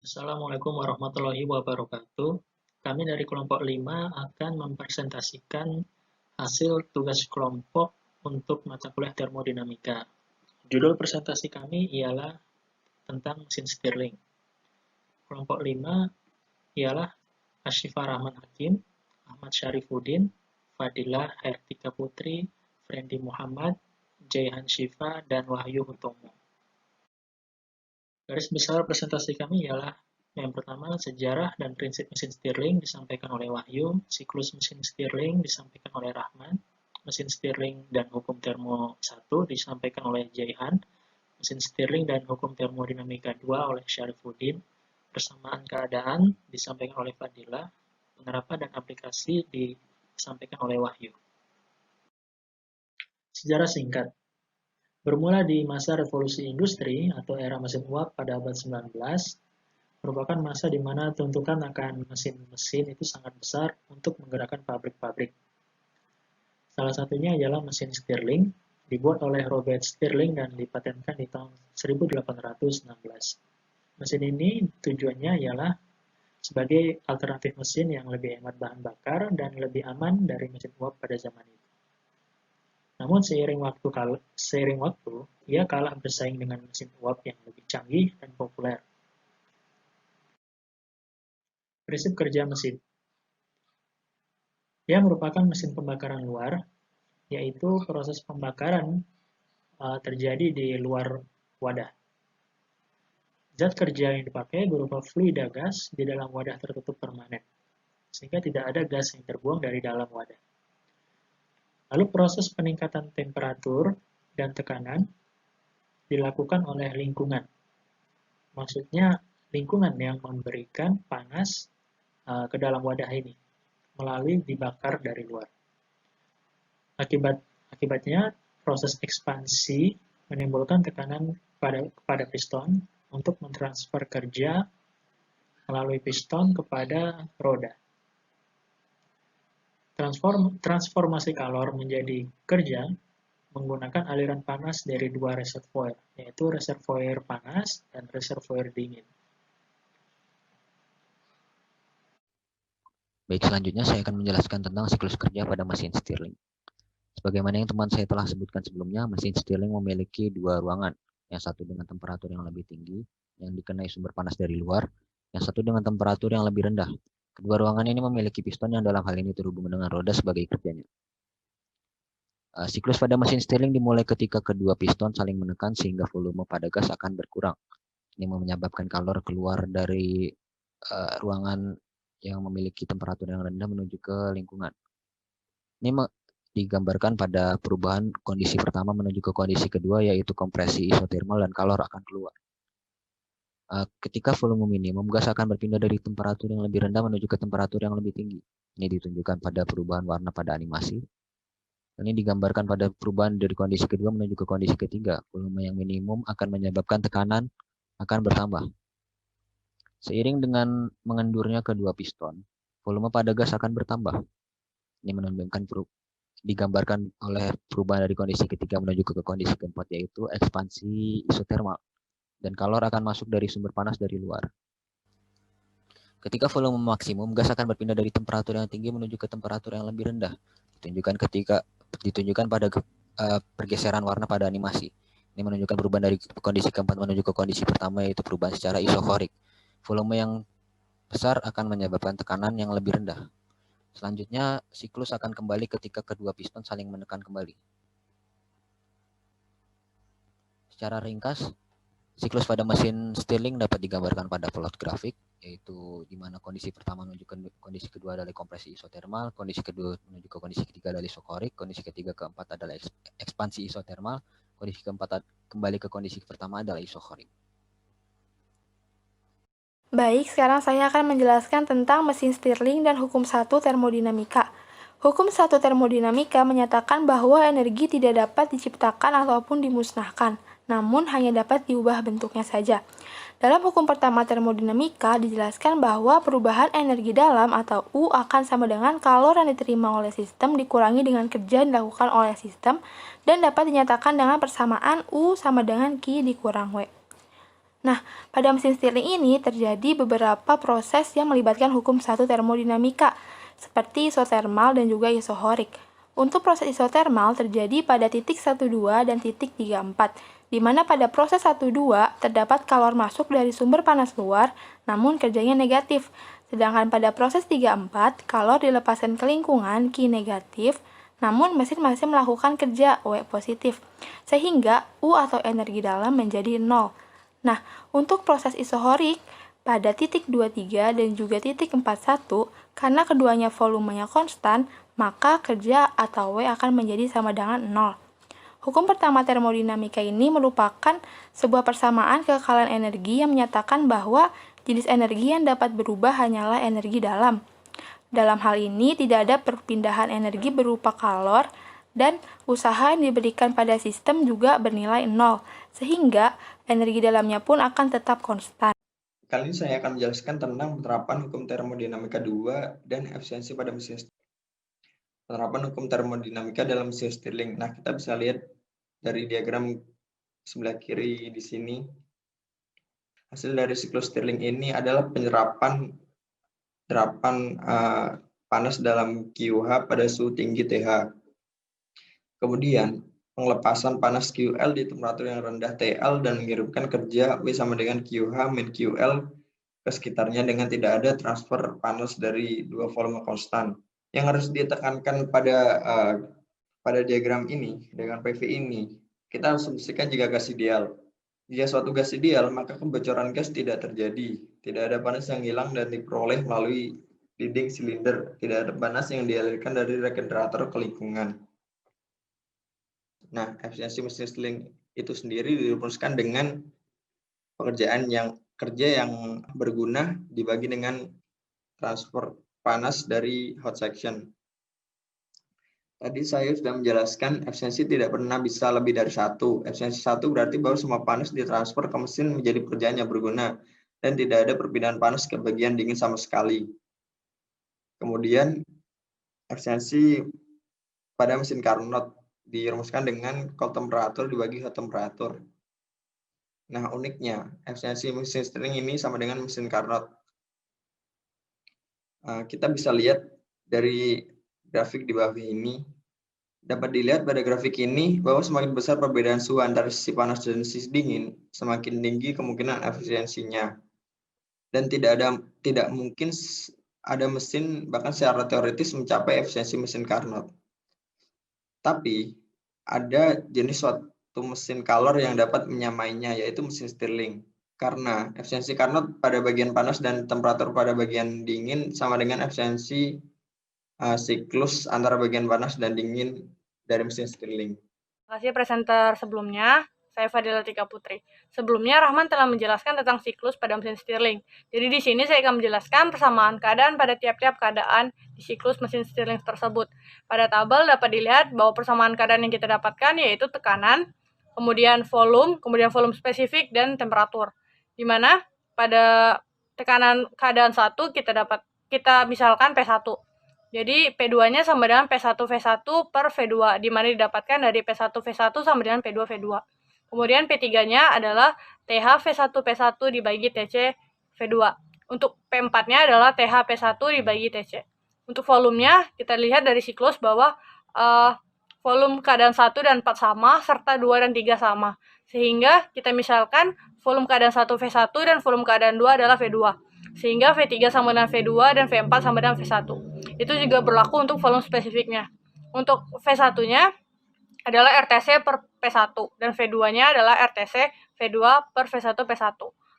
Assalamualaikum warahmatullahi wabarakatuh. Kami dari kelompok 5 akan mempresentasikan hasil tugas kelompok untuk mata kuliah termodinamika. Judul presentasi kami ialah tentang mesin Stirling. Kelompok 5 ialah Asyifa Rahman Hakim, Ahmad Syarifuddin, Fadilah Hertika Putri, Frendi Muhammad, Jaihan Syifa, dan Wahyu Hutomo. Garis besar presentasi kami ialah yang pertama, sejarah dan prinsip mesin Stirling disampaikan oleh Wahyu, siklus mesin Stirling disampaikan oleh Rahman, mesin Stirling dan hukum termo 1 disampaikan oleh Jaihan, mesin Stirling dan hukum termodinamika 2 oleh Syarifuddin, persamaan keadaan disampaikan oleh Fadilah, penerapan dan aplikasi disampaikan oleh Wahyu. Sejarah singkat. Bermula di masa revolusi industri atau era mesin uap pada abad 19, merupakan masa di mana tuntutan akan mesin-mesin itu sangat besar untuk menggerakkan pabrik-pabrik. Salah satunya ialah mesin Stirling, dibuat oleh Robert Stirling dan dipatenkan di tahun 1816. Mesin ini tujuannya ialah sebagai alternatif mesin yang lebih hemat bahan bakar dan lebih aman dari mesin uap pada zaman itu. Namun seiring waktu, ia kalah bersaing dengan mesin uap yang lebih canggih dan populer. Prinsip kerja mesin. Ia merupakan mesin pembakaran luar, yaitu proses pembakaran terjadi di luar wadah. Zat kerja yang dipakai berupa fluida gas di dalam wadah tertutup permanen, sehingga tidak ada gas yang terbuang dari dalam wadah. Lalu proses peningkatan temperatur dan tekanan dilakukan oleh lingkungan. Maksudnya lingkungan yang memberikan panas ke dalam wadah ini melalui dibakar dari luar. Akibatnya proses ekspansi menimbulkan tekanan kepada piston untuk mentransfer kerja melalui piston kepada roda. Transformasi kalor menjadi kerja menggunakan aliran panas dari dua reservoir, yaitu reservoir panas dan reservoir dingin. Baik, selanjutnya saya akan menjelaskan tentang siklus kerja pada mesin Stirling. Sebagaimana yang teman saya telah sebutkan sebelumnya, mesin Stirling memiliki dua ruangan, yang satu dengan temperatur yang lebih tinggi, yang dikenai sumber panas dari luar, yang satu dengan temperatur yang lebih rendah. Kedua ruangan ini memiliki piston yang dalam hal ini terhubung dengan roda sebagai kerjanya. Siklus pada mesin Stirling dimulai ketika kedua piston saling menekan sehingga volume pada gas akan berkurang. Ini menyebabkan kalor keluar dari ruangan yang memiliki temperatur yang rendah menuju ke lingkungan. Ini digambarkan pada perubahan kondisi pertama menuju ke kondisi kedua, yaitu kompresi isotermal dan kalor akan keluar. Ketika volume minimum, gas akan berpindah dari temperatur yang lebih rendah menuju ke temperatur yang lebih tinggi. Ini ditunjukkan pada perubahan warna pada animasi. Ini digambarkan pada perubahan dari kondisi kedua menuju ke kondisi ketiga. Volume yang minimum akan menyebabkan tekanan akan bertambah. Seiring dengan mengendurnya kedua piston, volume pada gas akan bertambah. Ini menunjukkan digambarkan oleh perubahan dari kondisi ketiga menuju ke kondisi keempat, yaitu ekspansi isotermal. Dan kalor akan masuk dari sumber panas dari luar. Ketika volume maksimum, gas akan berpindah dari temperatur yang tinggi menuju ke temperatur yang lebih rendah. Ditunjukkan pada pergeseran warna pada animasi. Ini menunjukkan perubahan dari kondisi keempat menuju ke kondisi pertama, yaitu perubahan secara isokorik. Volume yang besar akan menyebabkan tekanan yang lebih rendah. Selanjutnya, siklus akan kembali ketika kedua piston saling menekan kembali. Secara ringkas, siklus pada mesin Stirling dapat digambarkan pada plot grafik, yaitu di mana kondisi pertama menuju ke kondisi kedua adalah kompresi isotermal, kondisi kedua menuju ke kondisi ketiga adalah isokorik, kondisi ketiga keempat adalah ekspansi isotermal, kondisi keempat kembali ke kondisi pertama adalah isokorik. Baik, sekarang saya akan menjelaskan tentang mesin Stirling dan hukum 1 termodinamika. Hukum 1 termodinamika menyatakan bahwa energi tidak dapat diciptakan ataupun dimusnahkan, namun hanya dapat diubah bentuknya saja. Dalam hukum pertama termodinamika dijelaskan bahwa perubahan energi dalam atau U akan sama dengan kalor yang diterima oleh sistem dikurangi dengan kerja yang dilakukan oleh sistem dan dapat dinyatakan dengan persamaan U sama dengan Q dikurang W. Nah, pada mesin Stirling ini terjadi beberapa proses yang melibatkan hukum satu termodinamika, seperti isotermal dan juga isohorik. Untuk proses isotermal terjadi pada titik 12 dan titik 34, di mana pada proses 12 terdapat kalor masuk dari sumber panas luar, namun kerjanya negatif. Sedangkan pada proses 34, kalor dilepaskan ke lingkungan Q negatif, namun mesin masih melakukan kerja W positif, sehingga U atau energi dalam menjadi 0. Nah, untuk proses isohorik, pada titik 23 dan juga titik 41, karena keduanya volumenya konstan, maka kerja atau W akan menjadi sama dengan 0. Hukum pertama termodinamika ini merupakan sebuah persamaan kekekalan energi yang menyatakan bahwa jenis energi yang dapat berubah hanyalah energi dalam. Dalam hal ini, tidak ada perpindahan energi berupa kalor, dan usaha yang diberikan pada sistem juga bernilai 0, sehingga energi dalamnya pun akan tetap konstan. Kali ini saya akan menjelaskan tentang penerapan hukum termodinamika 2 dan efisiensi pada mesin Stirling. Penerapan hukum termodinamika dalam mesin Stirling. Nah, kita bisa lihat dari diagram sebelah kiri di sini. Hasil dari siklus Stirling ini adalah penerapan panas dalam QH pada suhu tinggi TH. Kemudian, pengelepasan panas QL di temperatur yang rendah TL dan mengirimkan kerja W sama dengan QH min QL ke sekitarnya dengan tidak ada transfer panas dari dua volume konstan. Yang harus ditekankan pada diagram ini, dengan PV ini, kita harus asumsikan jika gas ideal. Jika suatu gas ideal, maka kebocoran gas tidak terjadi. Tidak ada panas yang hilang dan diperoleh melalui dinding silinder. Tidak ada panas yang dialirkan dari regenerator ke lingkungan. Nah, efisiensi mesin Stirling itu sendiri dirumuskan dengan kerja yang berguna dibagi dengan transfer panas dari hot section. Tadi saya sudah menjelaskan efisiensi tidak pernah bisa lebih dari 1. Efisiensi 1 berarti bahwa semua panas ditransfer ke mesin menjadi pekerjaan yang berguna dan tidak ada perpindahan panas ke bagian dingin sama sekali. Kemudian efisiensi pada mesin Carnot dirumuskan dengan cold temperatur dibagi hot temperatur. Nah, uniknya efisiensi mesin Stirling ini sama dengan mesin Carnot. Kita bisa lihat dari grafik di bawah ini. Dapat dilihat pada grafik ini bahwa semakin besar perbedaan suhu antara sisi panas dan sisi dingin, semakin tinggi kemungkinan efisiensinya. Dan tidak mungkin ada mesin bahkan secara teoritis mencapai efisiensi mesin Carnot. Tapi ada jenis suatu mesin kalor yang dapat menyamainya, yaitu mesin Stirling. Karena efisiensi Carnot pada bagian panas dan temperatur pada bagian dingin sama dengan efisiensi siklus antara bagian panas dan dingin dari mesin Stirling. Terima kasih presenter sebelumnya. Saya Fadila Tika Putri. Sebelumnya Rahman telah menjelaskan tentang siklus pada mesin Stirling. Jadi di sini saya akan menjelaskan persamaan keadaan pada tiap-tiap keadaan di siklus mesin Stirling tersebut. Pada tabel dapat dilihat bahwa persamaan keadaan yang kita dapatkan yaitu tekanan, kemudian volume spesifik, dan temperatur. Di mana pada tekanan keadaan 1 kita misalkan P1. Jadi P2-nya sama dengan P1V1 per V2, di mana didapatkan dari P1V1 sama dengan P2V2. Kemudian P3-nya adalah TH V1P1 dibagi TC V2. Untuk P4-nya adalah TH P1 dibagi TC. Untuk volumenya, kita lihat dari siklus bahwa volume keadaan 1 dan 4 sama, serta 2 dan 3 sama. Sehingga kita misalkan volume keadaan 1V1 dan volume keadaan 2 adalah V2. Sehingga V3 sama dengan V2 dan V4 sama dengan V1. Itu juga berlaku untuk volume spesifiknya. Untuk V1-nya adalah RTC per P1 dan V2-nya adalah RTC V2 per V1 P1.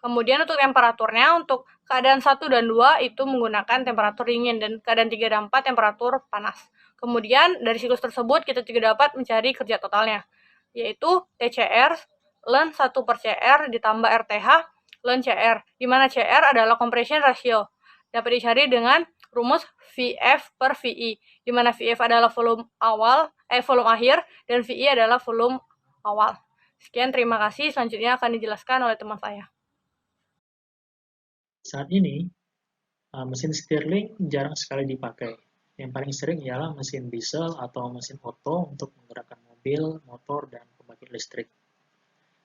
Kemudian untuk temperaturnya, untuk keadaan 1 dan 2 itu menggunakan temperatur dingin dan keadaan 3 dan 4 temperatur panas. Kemudian dari siklus tersebut kita juga dapat mencari kerja totalnya, yaitu TCR ln 1 per CR ditambah RTH ln CR, di mana CR adalah compression ratio. Dapat dicari dengan rumus VF per VI, di mana VF adalah volume akhir dan VI adalah volume awal. Sekian, terima kasih. Selanjutnya akan dijelaskan oleh teman saya. Saat ini, mesin Stirling jarang sekali dipakai. Yang paling sering ialah mesin diesel atau mesin Otto untuk menggerakkan mobil, motor, dan pembangkit listrik.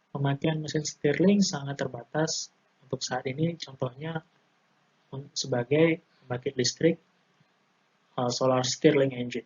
Pemakaian mesin Stirling sangat terbatas untuk saat ini, contohnya sebagai pembangkit listrik solar Stirling engine.